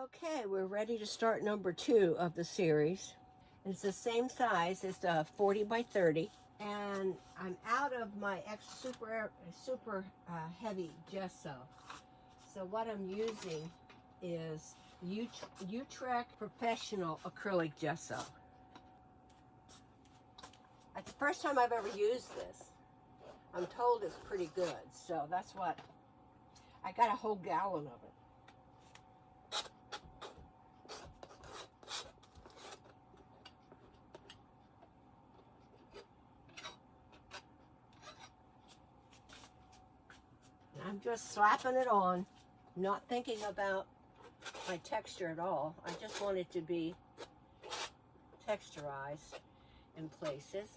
Okay, we're ready to start number 2 of the series. It's the same size, it's 40 by 30, and I'm out of my super heavy gesso. So what I'm using is Utrecht Professional Acrylic Gesso. It's the first time I've ever used this. I'm told it's pretty good, so that's what, I got a whole gallon of it. I'm just slapping it on, not thinking about my texture at all. I just want it to be texturized in places.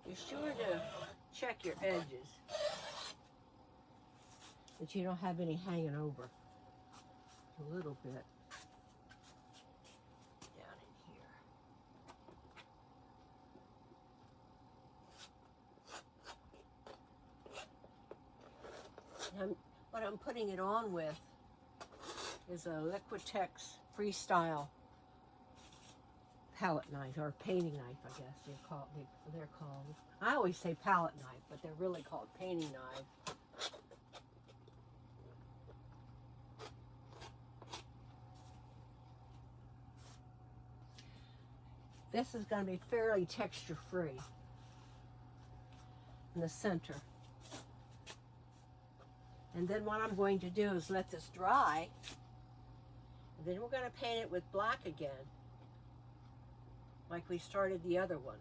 You're sure to check your edges, that you don't have any hanging over. A little bit down in here. What I'm putting it on with is a Liquitex Freestyle palette knife, or painting knife, I guess they're called. I always say palette knife, but they're really called painting knife. This is going to be fairly texture free in the center. And then what I'm going to do is let this dry, and then we're going to paint it with black again, like we started the other one.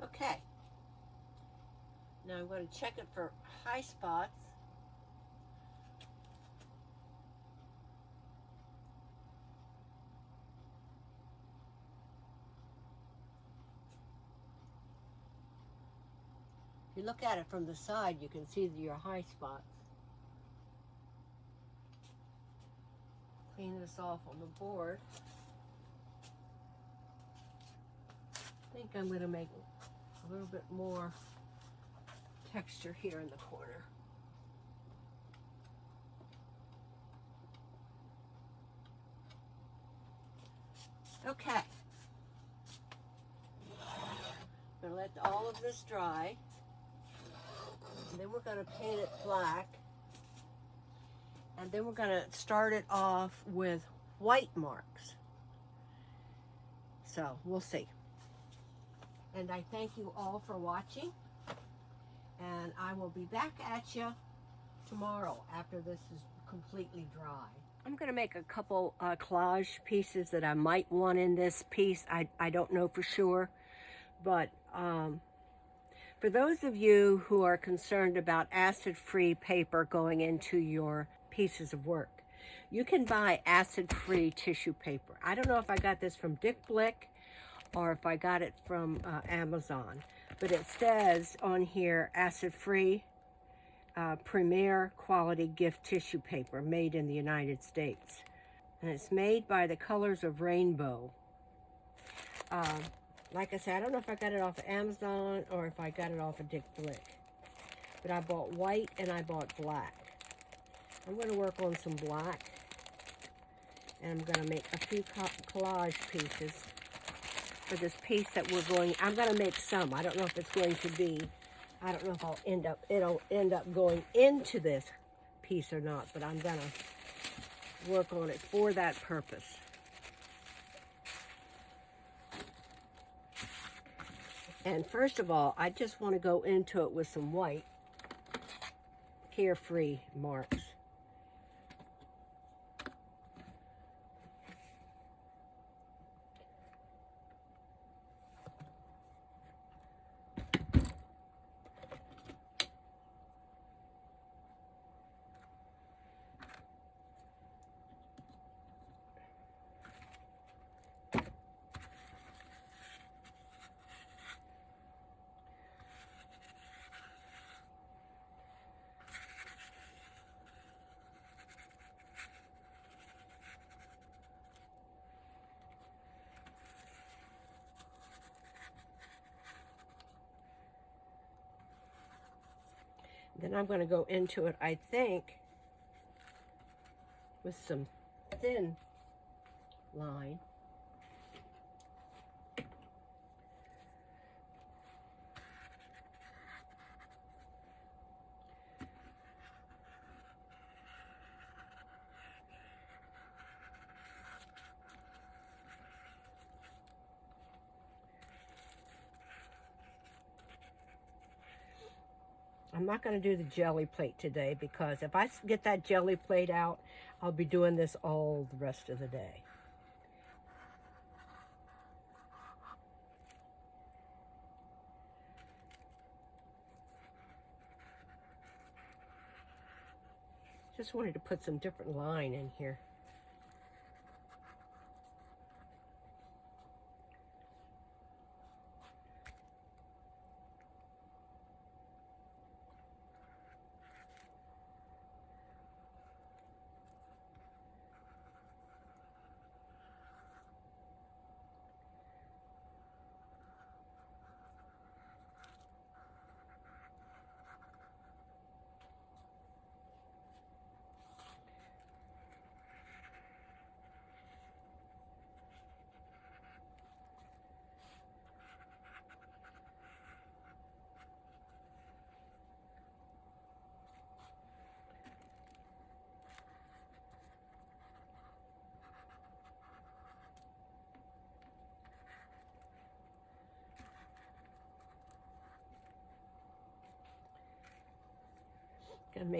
Okay. Now I'm going to check it for high spots. If you look at it from the side, you can see your high spots. Clean this off on the board. I think I'm going to make a little bit more texture here in the corner. Okay. I'm going to let all of this dry. And then we're going to paint it black. And then we're going to start it off with white marks. So we'll see. And I thank you all for watching. And I will be back at you tomorrow after this is completely dry. I'm going to make a couple collage pieces that I might want in this piece. I don't know for sure. But for those of you who are concerned about acid-free paper going into your pieces of work, you can buy acid-free tissue paper. I don't know if I got this from Dick Blick or if I got it from Amazon, but it says on here acid-free premier quality gift tissue paper made in the United States. And it's made by the Colors of Rainbow. Like I said, I don't know if I got it off of Amazon or if I got it off of Dick Blick. But I bought white and I bought black. I'm going to work on some black. And I'm going to make a few collage pieces for this piece that I'm going to make some. I don't know if it's going to be, I don't know if it'll end up going into this piece or not. But I'm going to work on it for that purpose. And first of all, I just want to go into it with some white Carefree marks. Then I'm going to go into it, I think, with some thin line. I'm not going to do the jelly plate today because if I get that jelly plate out, I'll be doing this all the rest of the day. Just wanted to put some different line in here.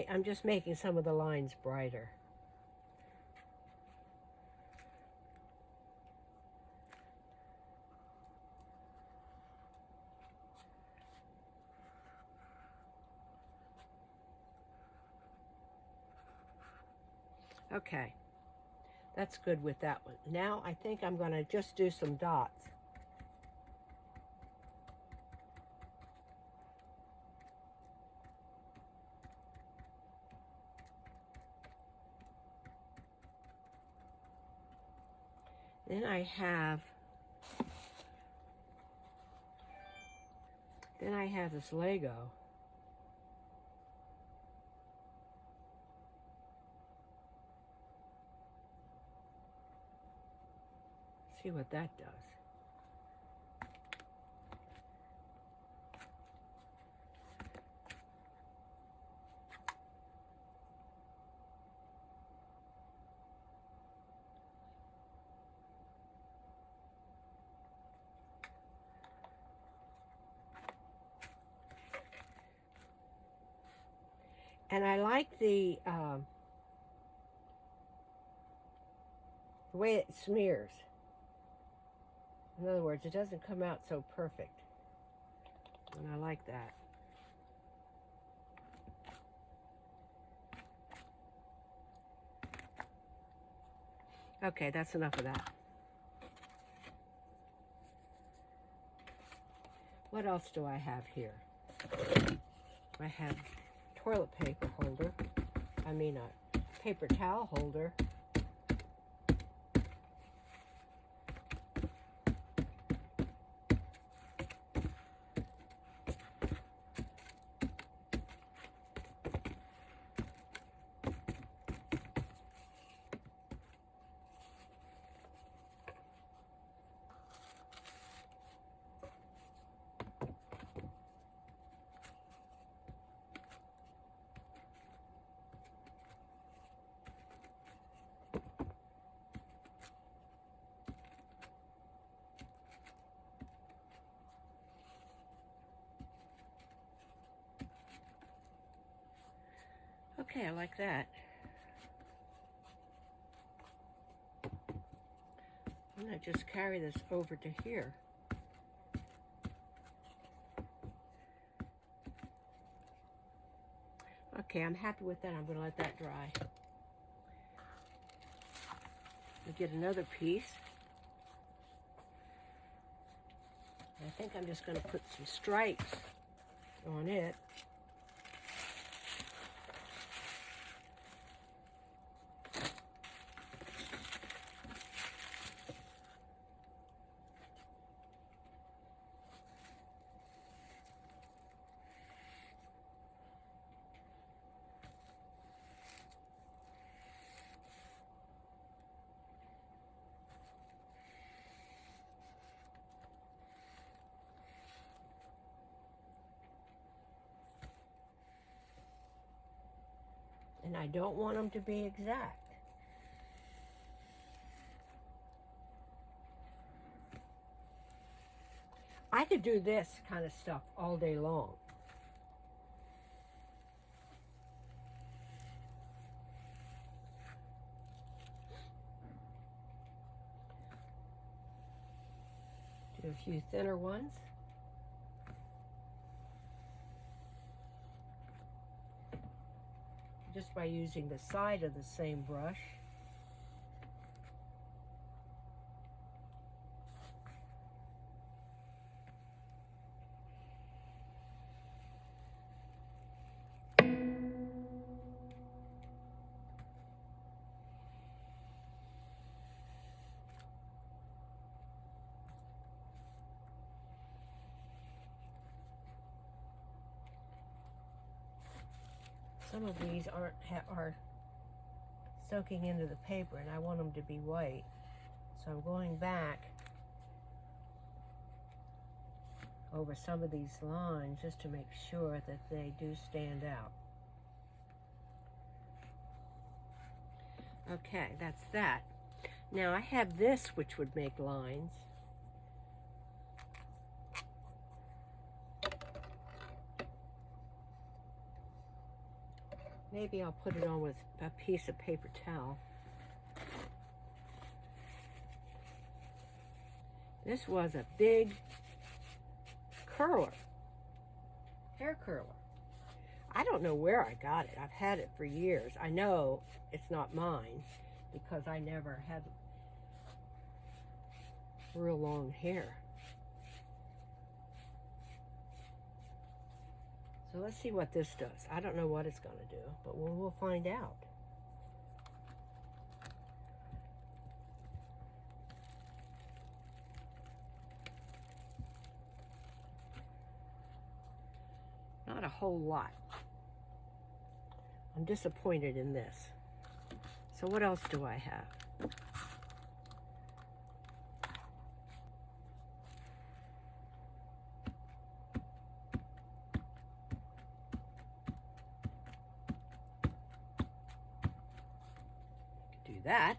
I'm just making some of the lines brighter. Okay, that's good with that one. Now I think I'm going to just do some dots. Then I have this Lego. See what that does. And I like the way it smears. In other words, it doesn't come out so perfect. And I like that. Okay, that's enough of that. What else do I have here? I have toilet paper holder. I mean a paper towel holder. Okay, I like that. I'm going to just carry this over to here. Okay, I'm happy with that. I'm going to let that dry. I'll get another piece. I think I'm just going to put some stripes on it. And I don't want them to be exact. I could do this kind of stuff all day long. Do a few thinner ones. Just by using the side of the same brush. Some of these are soaking into the paper, and I want them to be white. So I'm going back over some of these lines just to make sure that they do stand out. Okay, that's that. Now I have this which would make lines. Maybe I'll put it on with a piece of paper towel. This was a big curler, hair curler. I don't know where I got it. I've had it for years. I know it's not mine because I never had real long hair. So let's see what this does. I don't know what it's going to do, but we'll find out. Not a whole lot. I'm disappointed in this. So what else do I have? Do that.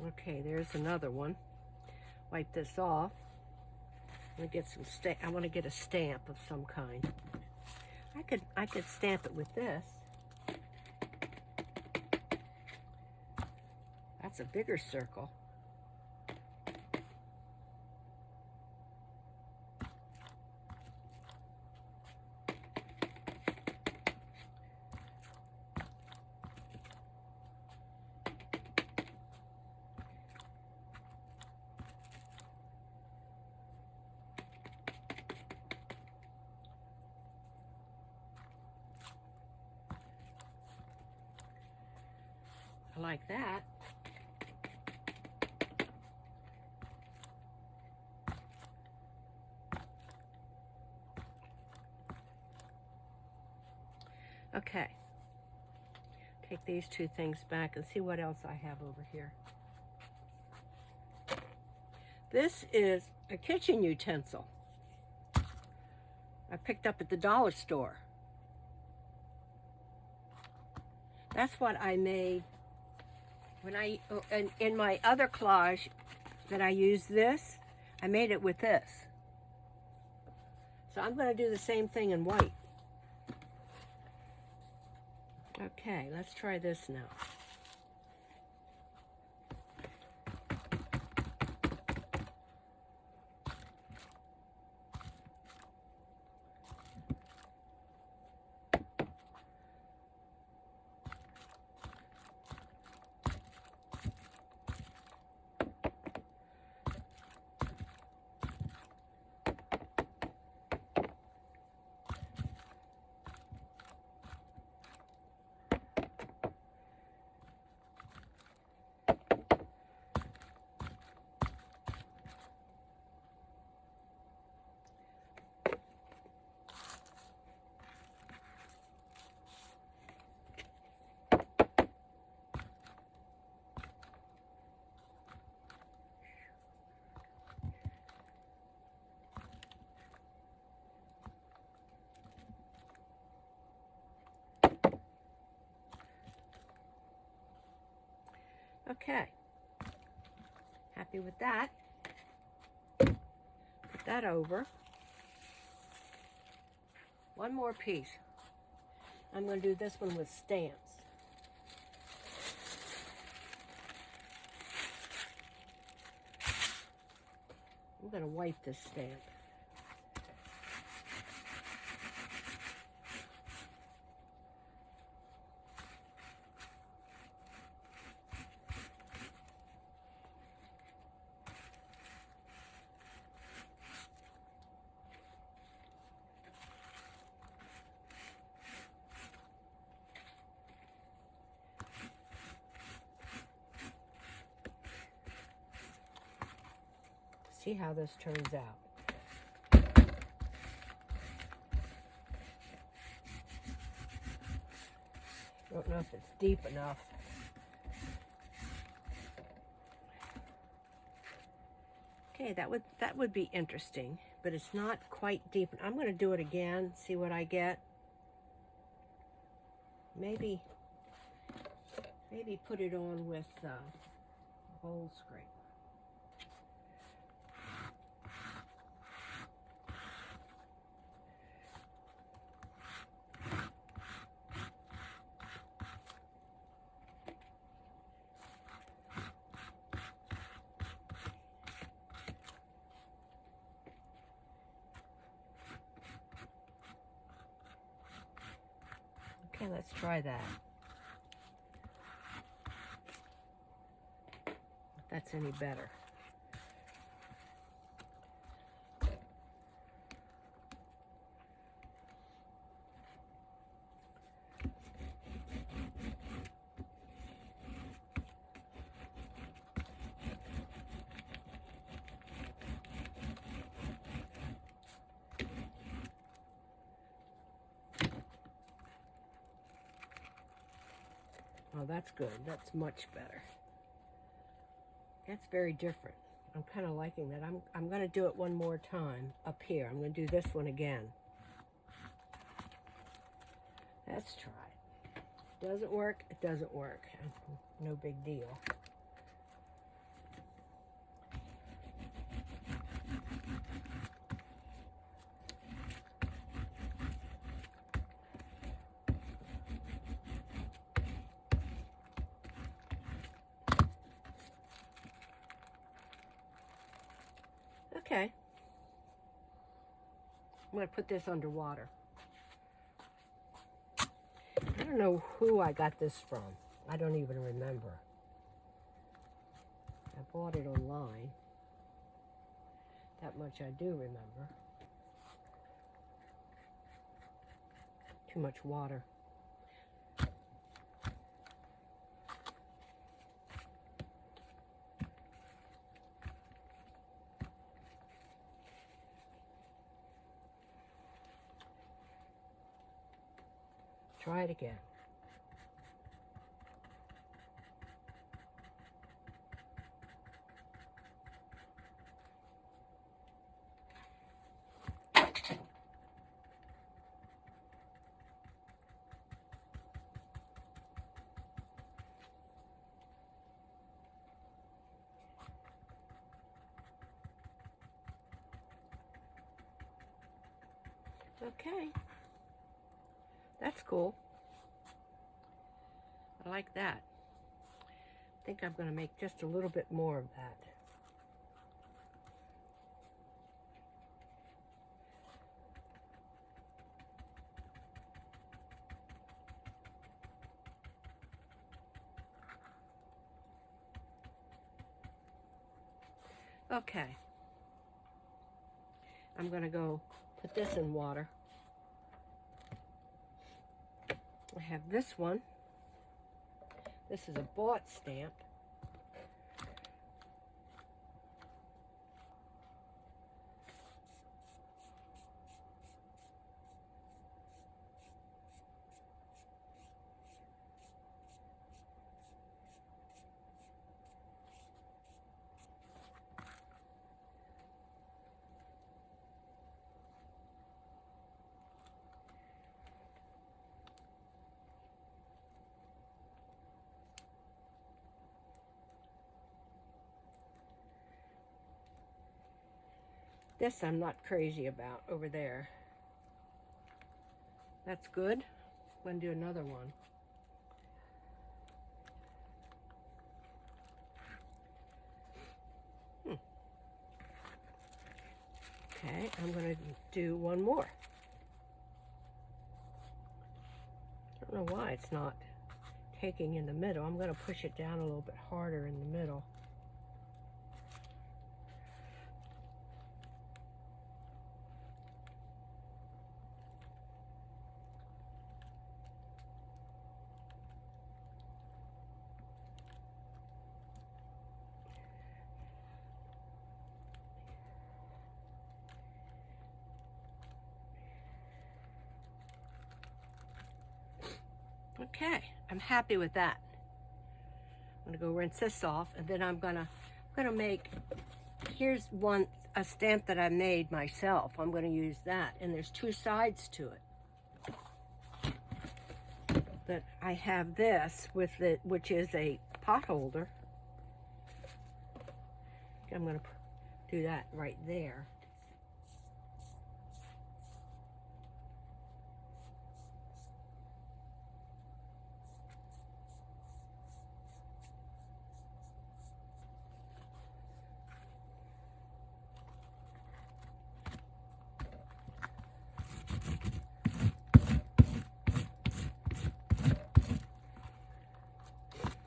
Okay, there's another one. Wipe this off. I'm gonna get some I want to get a stamp of some kind. I could stamp it with this. That's a bigger circle. I like that. Okay. Take these two things back and see what else I have over here. This is a kitchen utensil I picked up at the dollar store. That's what I made when in my other collage that I used this. I made it with this. So I'm going to do the same thing in white. Okay, let's try this now. Okay. Happy with that. Put that over. One more piece. I'm going to do this one with stamps. I'm going to wipe this stamp. See how this turns out. Don't know if it's deep enough. Okay, that would be interesting, but it's not quite deep. I'm going to do it again, see what I get. Maybe put it on with bowl scraper. Okay, let's try that. If that's any better. Oh, that's good. That's much better. That's very different. I'm kind of liking that. I'm going to do it one more time up here. I'm going to do this one again. Let's try it. Doesn't work, it doesn't work. No big deal. Okay. I'm going to put this underwater. I don't know who I got this from. I don't even remember. I bought it online. That much I do remember. Too much water. Try it again. Okay. That's cool. I like that. I think I'm going to make just a little bit more of that. Okay. I'm going to go put this in water. I have this one. This is a bought stamp. This I'm not crazy about over there. That's good. I'm going to do another one. Okay, I'm going to do one more. I don't know why it's not taking in the middle. I'm going to push it down a little bit harder in the middle. Okay, I'm happy with that. I'm gonna go rinse this off, and then I'm gonna make, here's a stamp that I made myself. I'm gonna use that, and there's two sides to it. But I have this with it, which is a pot holder. I'm gonna do that right there.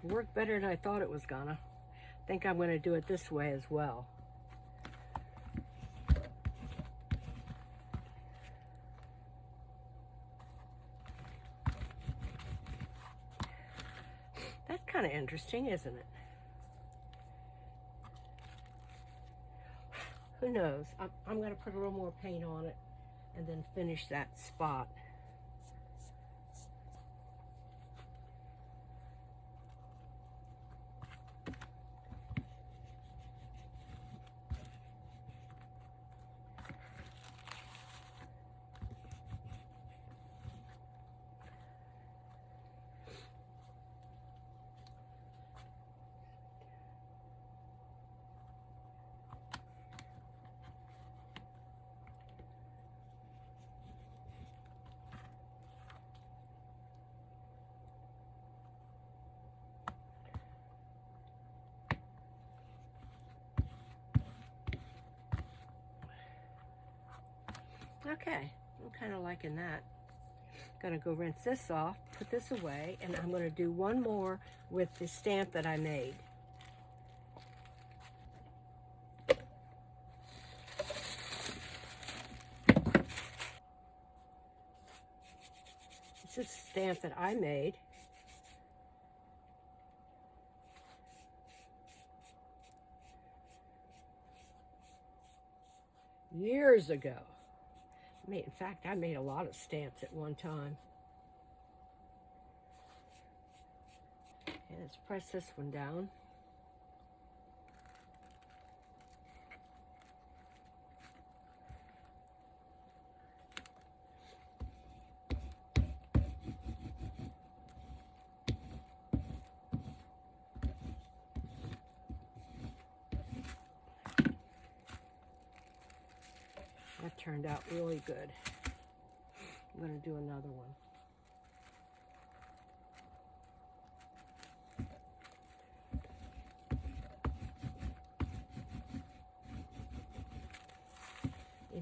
It worked better than I thought it was gonna. I think I'm gonna do it this way as well. That's kind of interesting, isn't it? Who knows? I'm going to put a little more paint on it and then finish that spot. Okay, I'm kind of liking that. Gonna go rinse this off, put this away, and I'm gonna do one more with the stamp that I made. This is a stamp that I made. Years ago. In fact, I made a lot of stamps at one time. And let's press this one down. That turned out really good. I'm going to do another one.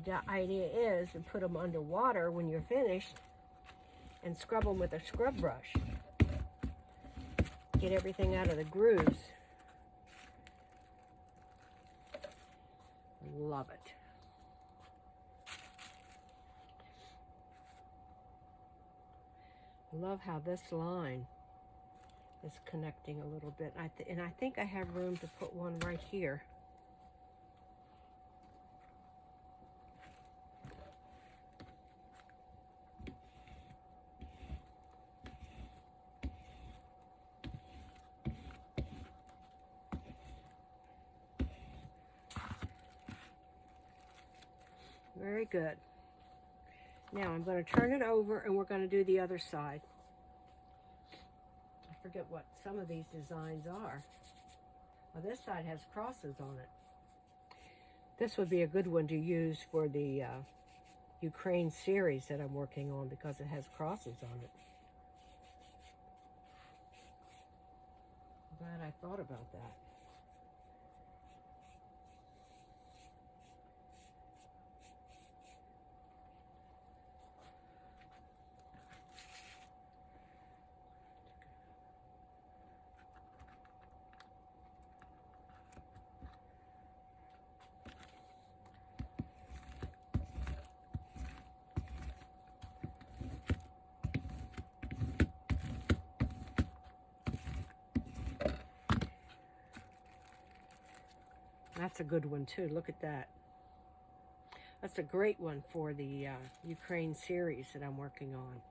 The idea is to put them under water when you're finished and scrub them with a scrub brush. Get everything out of the grooves. Love it. I love how this line is connecting a little bit. And I think I have room to put one right here. Very good. Now I'm going to turn it over and we're going to do the other side. I forget what some of these designs are. Well, this side has crosses on it. This would be a good one to use for the Ukraine series that I'm working on because it has crosses on it. I'm glad I thought about that. That's a good one too. Look at that. That's a great one for the Ukraine series that I'm working on.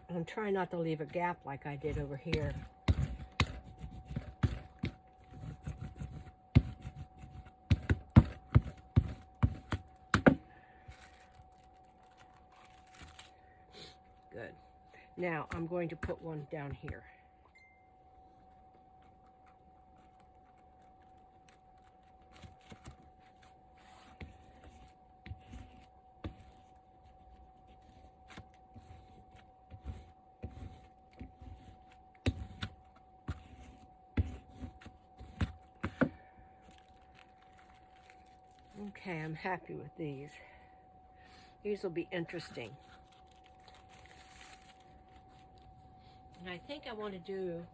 I'm trying not to leave a gap like I did over here. Good. Now I'm going to put one down here. Okay, I'm happy with these. These will be interesting. And I think I want to do,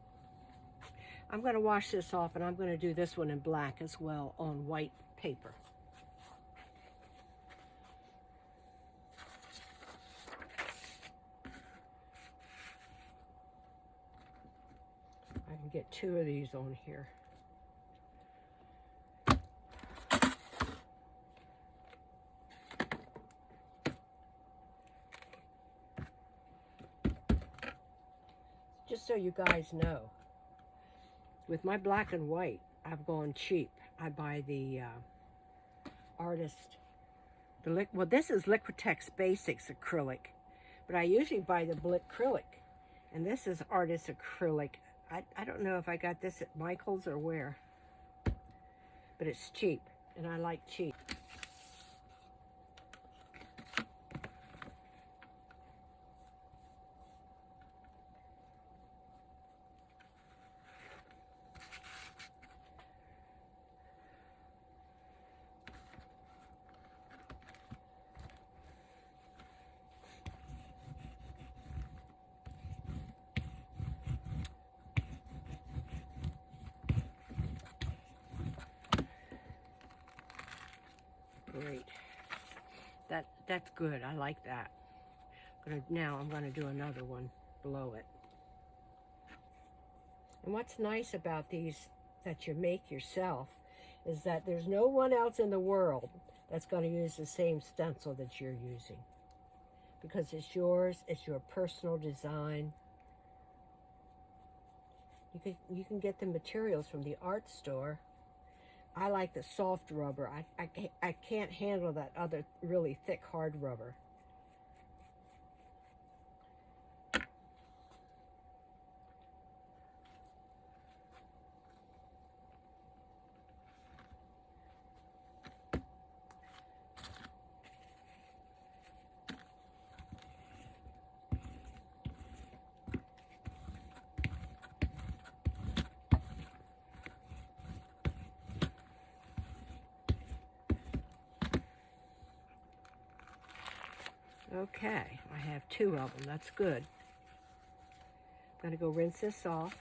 I'm going to wash this off and I'm going to do this one in black as well on white paper. I can get 2 of these on here. Just so you guys know, with my black and white, I've gone cheap. I buy the Artist, well, this is Liquitex Basics acrylic, but I usually buy the Blick acrylic, and this is Artist acrylic. I don't know if I got this at Michael's or where, but it's cheap, and I like cheap. Great. That's good. I like that. Now I'm going to do another one below it. And what's nice about these that you make yourself is that there's no one else in the world that's going to use the same stencil that you're using. Because it's yours, it's your personal design. You can get the materials from the art store. I like the soft rubber. I can't handle that other really thick hard rubber. Okay, I have 2 of them. That's good. I'm going to go rinse this off.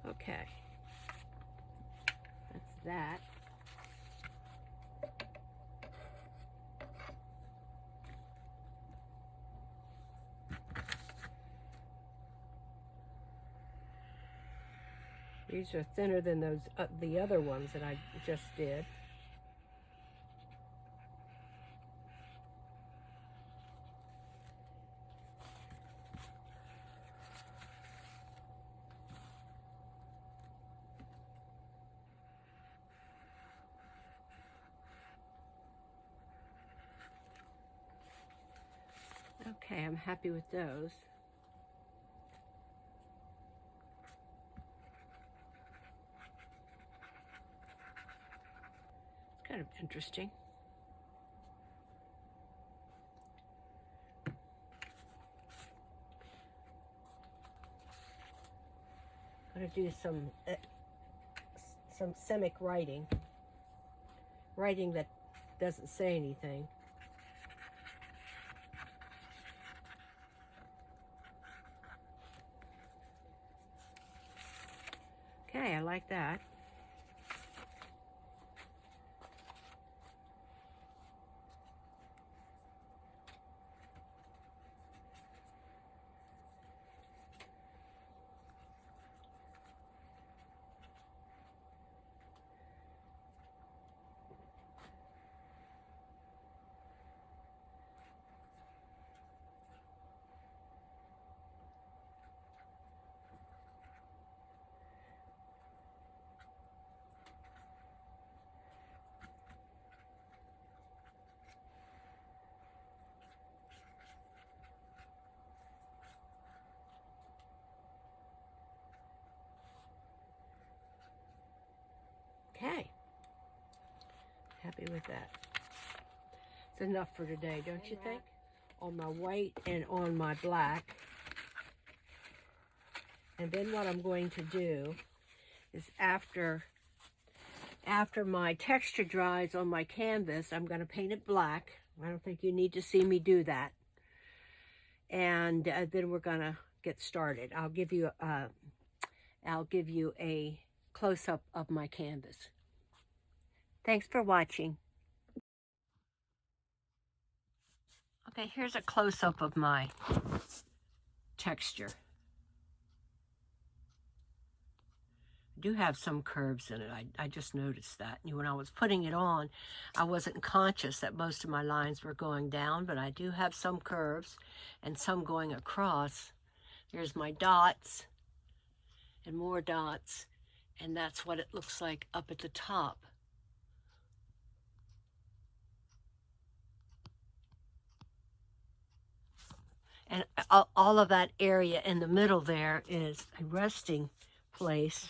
Okay. That's that. These are thinner than those the other ones that I just did. Okay, I'm happy with those. It's kind of interesting. I'm going to do some semic writing that doesn't say anything. Okay, I like that. Okay, happy with that. It's enough for today, don't you think? On my white and on my black. And then what I'm going to do is after my texture dries on my canvas, I'm going to paint it black. I don't think you need to see me do that. And then we're going to get started. I'll give you a close-up of my canvas. Thanks for watching. Okay, here's a close-up of my texture. I do have some curves in it. I just noticed that. When I was putting it on, I wasn't conscious that most of my lines were going down, but I do have some curves and some going across. Here's my dots and more dots, and that's what it looks like up at the top. And all of that area in the middle there is a resting place.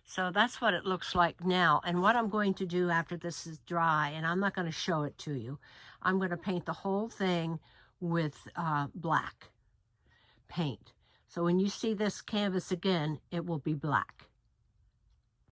So that's what it looks like now. And what I'm going to do after this is dry, and I'm not going to show it to you, I'm going to paint the whole thing with black paint. So when you see this canvas again, it will be black.